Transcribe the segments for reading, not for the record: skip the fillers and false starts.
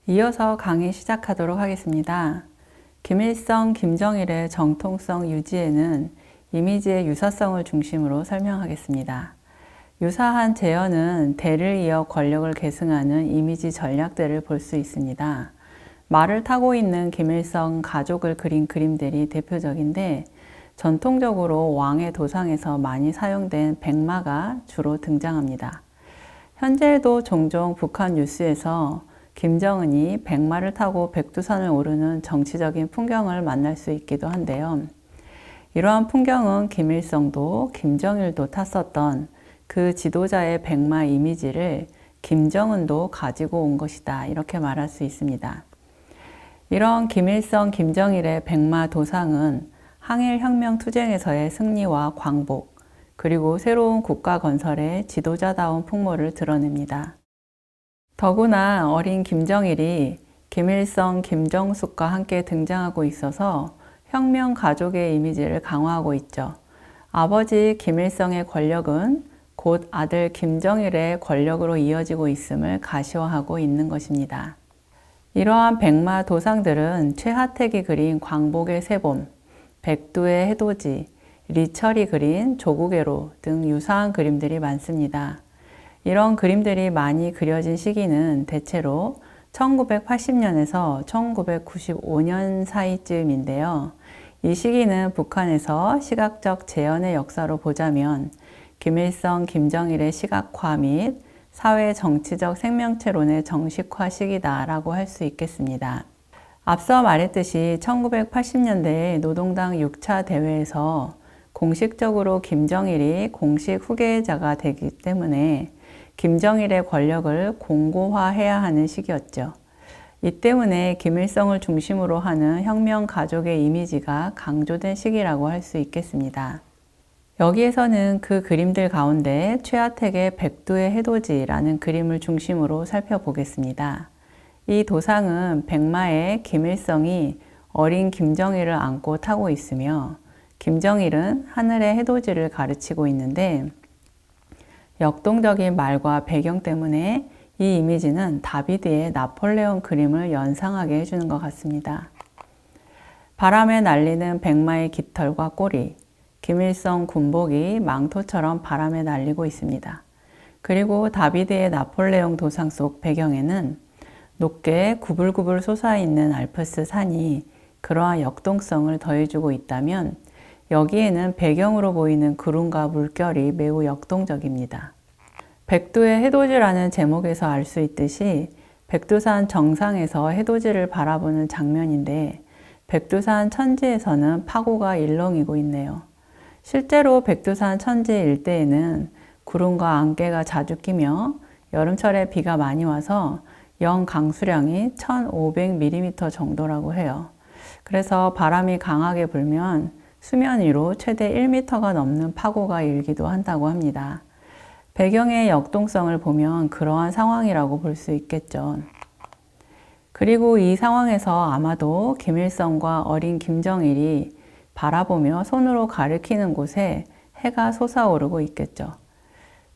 이어서 강의 시작하도록 하겠습니다. 김일성, 김정일의 정통성 유지에는 이미지의 유사성을 중심으로 설명하겠습니다. 유사한 재현은 대를 이어 권력을 계승하는 이미지 전략들을 볼 수 있습니다. 말을 타고 있는 김일성 가족을 그린 그림들이 대표적인데, 전통적으로 왕의 도상에서 많이 사용된 백마가 주로 등장합니다. 현재에도 종종 북한 뉴스에서 김정은이 백마를 타고 백두산을 오르는 정치적인 풍경을 만날 수 있기도 한데요. 이러한 풍경은 김일성도 김정일도 탔었던 그 지도자의 백마 이미지를 김정은도 가지고 온 것이다, 이렇게 말할 수 있습니다. 이런 김일성, 김정일의 백마 도상은 항일혁명 투쟁에서의 승리와 광복, 그리고 새로운 국가 건설의 지도자다운 풍모를 드러냅니다. 더구나 어린 김정일이 김일성, 김정숙과 함께 등장하고 있어서 혁명 가족의 이미지를 강화하고 있죠. 아버지 김일성의 권력은 곧 아들 김정일의 권력으로 이어지고 있음을 가시화하고 있는 것입니다. 이러한 백마 도상들은 최하택이 그린 광복의 새봄, 백두의 해돋이, 리철이 그린 조국애로 등 유사한 그림들이 많습니다. 이런 그림들이 많이 그려진 시기는 대체로 1980년에서 1995년 사이쯤인데요. 이 시기는 북한에서 시각적 재현의 역사로 보자면 김일성, 김정일의 시각화 및 사회 정치적 생명체론의 정식화 시기다라고 할 수 있겠습니다. 앞서 말했듯이 1980년대에 노동당 6차 대회에서 공식적으로 김정일이 공식 후계자가 되기 때문에 김정일의 권력을 공고화해야 하는 시기였죠. 이 때문에 김일성을 중심으로 하는 혁명 가족의 이미지가 강조된 시기라고 할 수 있겠습니다. 여기에서는 그 그림들 가운데 최하택의 백두의 해돋이라는 그림을 중심으로 살펴보겠습니다. 이 도상은 백마에 김일성이 어린 김정일을 안고 타고 있으며 김정일은 하늘의 해돋이를 가르치고 있는데, 역동적인 말과 배경 때문에 이 이미지는 다비드의 나폴레옹 그림을 연상하게 해주는 것 같습니다. 바람에 날리는 백마의 깃털과 꼬리, 김일성 군복이 망토처럼 바람에 날리고 있습니다. 그리고 다비드의 나폴레옹 도상 속 배경에는 높게 구불구불 솟아있는 알프스 산이 그러한 역동성을 더해주고 있다면, 여기에는 배경으로 보이는 구름과 물결이 매우 역동적입니다. 백두의 해돋이라는 제목에서 알 수 있듯이 백두산 정상에서 해돋이를 바라보는 장면인데, 백두산 천지에서는 파고가 일렁이고 있네요. 실제로 백두산 천지 일대에는 구름과 안개가 자주 끼며 여름철에 비가 많이 와서 영 강수량이 1500mm 정도라고 해요. 그래서 바람이 강하게 불면 수면 위로 최대 1m가 넘는 파고가 일기도 한다고 합니다. 배경의 역동성을 보면 그러한 상황이라고 볼 수 있겠죠. 그리고 이 상황에서 아마도 김일성과 어린 김정일이 바라보며 손으로 가리키는 곳에 해가 솟아오르고 있겠죠.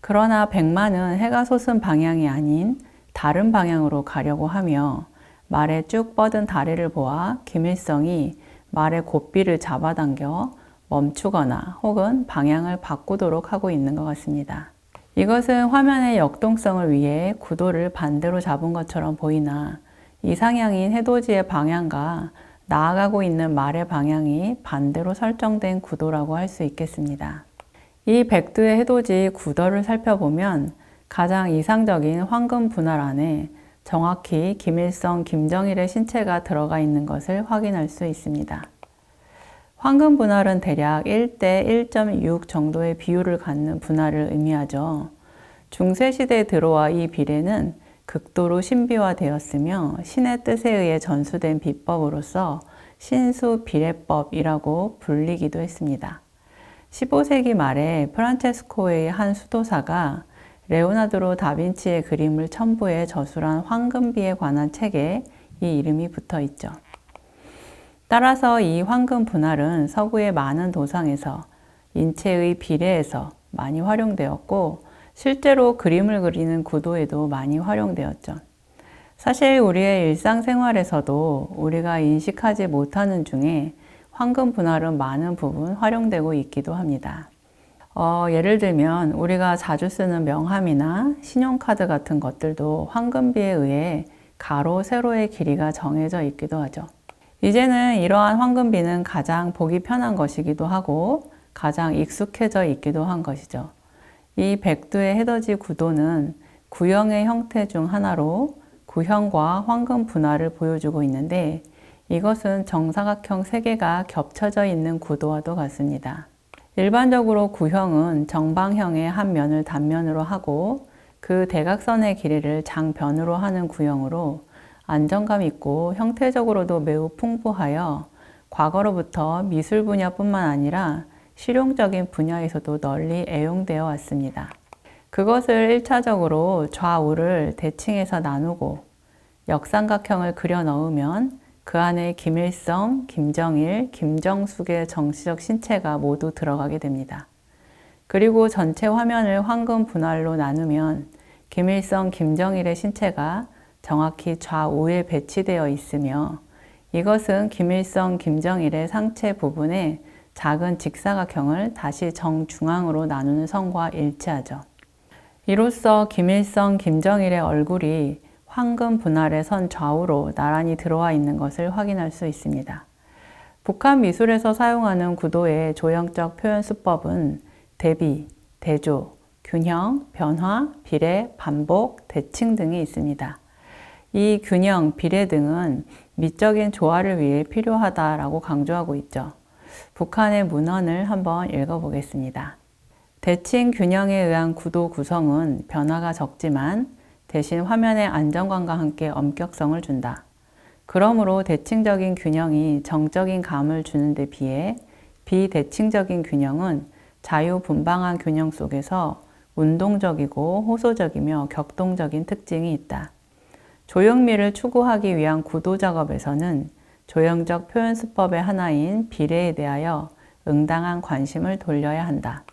그러나 백마는 해가 솟은 방향이 아닌 다른 방향으로 가려고 하며 말에 쭉 뻗은 다리를 보아 김일성이 말의 고삐를 잡아당겨 멈추거나 혹은 방향을 바꾸도록 하고 있는 것 같습니다. 이것은 화면의 역동성을 위해 구도를 반대로 잡은 것처럼 보이나 이상향인 해돋이의 방향과 나아가고 있는 말의 방향이 반대로 설정된 구도라고 할 수 있겠습니다. 이 백두의 해돋이 구도를 살펴보면 가장 이상적인 황금 분할 안에 정확히 김일성, 김정일의 신체가 들어가 있는 것을 확인할 수 있습니다. 황금 분할은 대략 1대 1.6 정도의 비율을 갖는 분할을 의미하죠. 중세시대에 들어와 이 비례는 극도로 신비화되었으며 신의 뜻에 의해 전수된 비법으로서 신수비례법이라고 불리기도 했습니다. 15세기 말에 프란체스코의 한 수도사가 레오나르도 다빈치의 그림을 첨부해 저술한 황금비에 관한 책에 이 이름이 붙어 있죠. 따라서 이 황금 분할은 서구의 많은 도상에서 인체의 비례에서 많이 활용되었고, 실제로 그림을 그리는 구도에도 많이 활용되었죠. 사실 우리의 일상생활에서도 우리가 인식하지 못하는 중에 황금 분할은 많은 부분 활용되고 있기도 합니다. 예를 들면 우리가 자주 쓰는 명함이나 신용카드 같은 것들도 황금비에 의해 가로, 세로의 길이가 정해져 있기도 하죠. 이제는 이러한 황금비는 가장 보기 편한 것이기도 하고 가장 익숙해져 있기도 한 것이죠. 이 백두의 해돋이 구도는 구형의 형태 중 하나로 구형과 황금 분할을 보여주고 있는데 이것은 정사각형 3개가 겹쳐져 있는 구도와도 같습니다. 일반적으로 구형은 정방형의 한 면을 단면으로 하고 그 대각선의 길이를 장변으로 하는 구형으로 안정감 있고 형태적으로도 매우 풍부하여 과거로부터 미술 분야뿐만 아니라 실용적인 분야에서도 널리 애용되어 왔습니다. 그것을 1차적으로 좌우를 대칭해서 나누고 역삼각형을 그려 넣으면 그 안에 김일성, 김정일, 김정숙의 정치적 신체가 모두 들어가게 됩니다. 그리고 전체 화면을 황금 분할로 나누면 김일성, 김정일의 신체가 정확히 좌우에 배치되어 있으며 이것은 김일성, 김정일의 상체 부분에 작은 직사각형을 다시 정중앙으로 나누는 선과 일치하죠. 이로써 김일성, 김정일의 얼굴이 황금 분할의 선 좌우로 나란히 들어와 있는 것을 확인할 수 있습니다. 북한 미술에서 사용하는 구도의 조형적 표현 수법은 대비, 대조, 균형, 변화, 비례, 반복, 대칭 등이 있습니다. 이 균형, 비례 등은 미적인 조화를 위해 필요하다라고 강조하고 있죠. 북한의 문헌을 한번 읽어보겠습니다. 대칭 균형에 의한 구도 구성은 변화가 적지만 대신 화면의 안정감과 함께 엄격성을 준다. 그러므로 대칭적인 균형이 정적인 감을 주는 데 비해 비대칭적인 균형은 자유분방한 균형 속에서 운동적이고 호소적이며 격동적인 특징이 있다. 조형미를 추구하기 위한 구도 작업에서는 조형적 표현 수법의 하나인 비례에 대하여 응당한 관심을 돌려야 한다.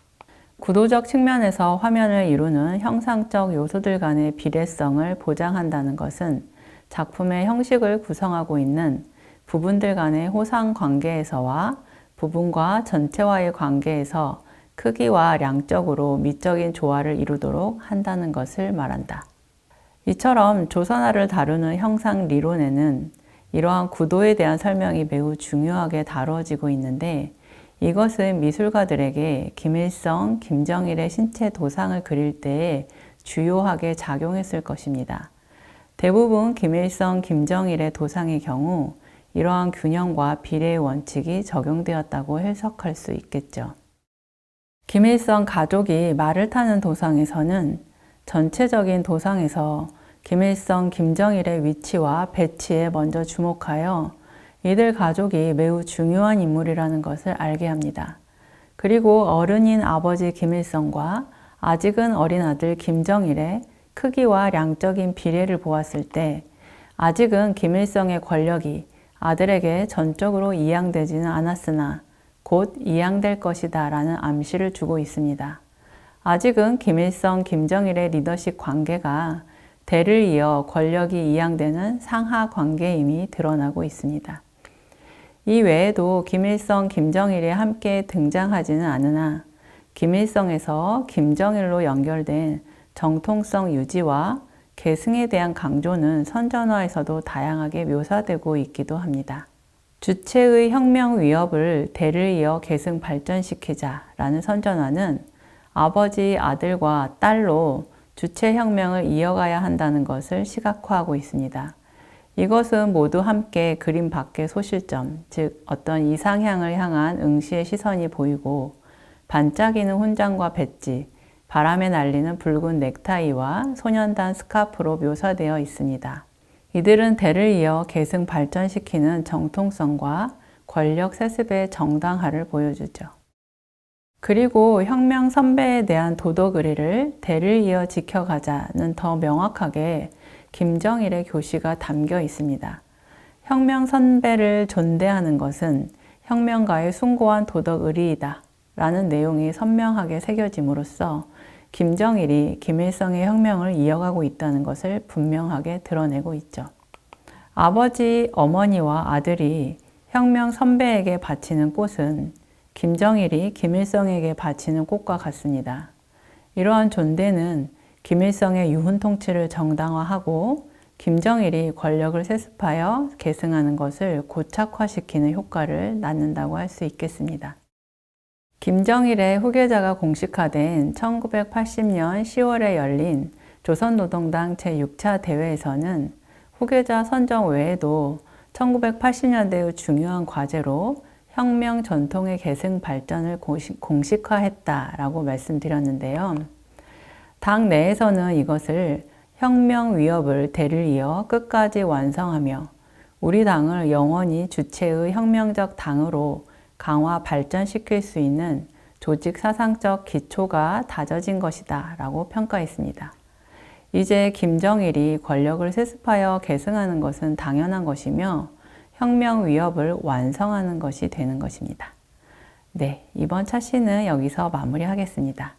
구도적 측면에서 화면을 이루는 형상적 요소들 간의 비례성을 보장한다는 것은 작품의 형식을 구성하고 있는 부분들 간의 호상 관계에서와 부분과 전체와의 관계에서 크기와 량적으로 미적인 조화를 이루도록 한다는 것을 말한다. 이처럼 조선화를 다루는 형상 리론에는 이러한 구도에 대한 설명이 매우 중요하게 다루어지고 있는데 이것은 미술가들에게 김일성, 김정일의 신체 도상을 그릴 때에 주요하게 작용했을 것입니다. 대부분 김일성, 김정일의 도상의 경우 이러한 균형과 비례의 원칙이 적용되었다고 해석할 수 있겠죠. 김일성 가족이 말을 타는 도상에서는 전체적인 도상에서 김일성, 김정일의 위치와 배치에 먼저 주목하여 이들 가족이 매우 중요한 인물이라는 것을 알게 합니다. 그리고 어른인 아버지 김일성과 아직은 어린 아들 김정일의 크기와 량적인 비례를 보았을 때 아직은 김일성의 권력이 아들에게 전적으로 이양되지는 않았으나 곧 이양될 것이다 라는 암시를 주고 있습니다. 아직은 김일성, 김정일의 리더십 관계가 대를 이어 권력이 이양되는 상하 관계임이 드러나고 있습니다. 이 외에도 김일성, 김정일이 함께 등장하지는 않으나 김일성에서 김정일로 연결된 정통성 유지와 계승에 대한 강조는 선전화에서도 다양하게 묘사되고 있기도 합니다. 주체의 혁명 위협을 대를 이어 계승 발전시키자라는 선전화는 아버지, 아들과 딸로 주체 혁명을 이어가야 한다는 것을 시각화하고 있습니다. 이것은 모두 함께 그림 밖의 소실점, 즉 어떤 이상향을 향한 응시의 시선이 보이고 반짝이는 훈장과 배지, 바람에 날리는 붉은 넥타이와 소년단 스카프로 묘사되어 있습니다. 이들은 대를 이어 계승 발전시키는 정통성과 권력 세습의 정당화를 보여주죠. 그리고 혁명 선배에 대한 도덕 의리를 대를 이어 지켜가자는 더 명확하게 김정일의 교시가 담겨 있습니다. 혁명 선배를 존대하는 것은 혁명가의 숭고한 도덕 의리이다 라는 내용이 선명하게 새겨짐으로써 김정일이 김일성의 혁명을 이어가고 있다는 것을 분명하게 드러내고 있죠. 아버지, 어머니와 아들이 혁명 선배에게 바치는 꽃은 김정일이 김일성에게 바치는 꽃과 같습니다. 이러한 존대는 김일성의 유훈 통치를 정당화하고 김정일이 권력을 세습하여 계승하는 것을 고착화시키는 효과를 낳는다고 할 수 있겠습니다. 김정일의 후계자가 공식화된 1980년 10월에 열린 조선노동당 제6차 대회에서는 후계자 선정 외에도 1980년대의 중요한 과제로 혁명 전통의 계승 발전을 공식화했다라고 말씀드렸는데요. 당 내에서는 이것을 혁명 위협을 대를 이어 끝까지 완성하며 우리 당을 영원히 주체의 혁명적 당으로 강화 발전시킬 수 있는 조직 사상적 기초가 다져진 것이다 라고 평가했습니다. 이제 김정일이 권력을 세습하여 계승하는 것은 당연한 것이며 혁명 위협을 완성하는 것이 되는 것입니다. 네, 이번 차시는 여기서 마무리하겠습니다.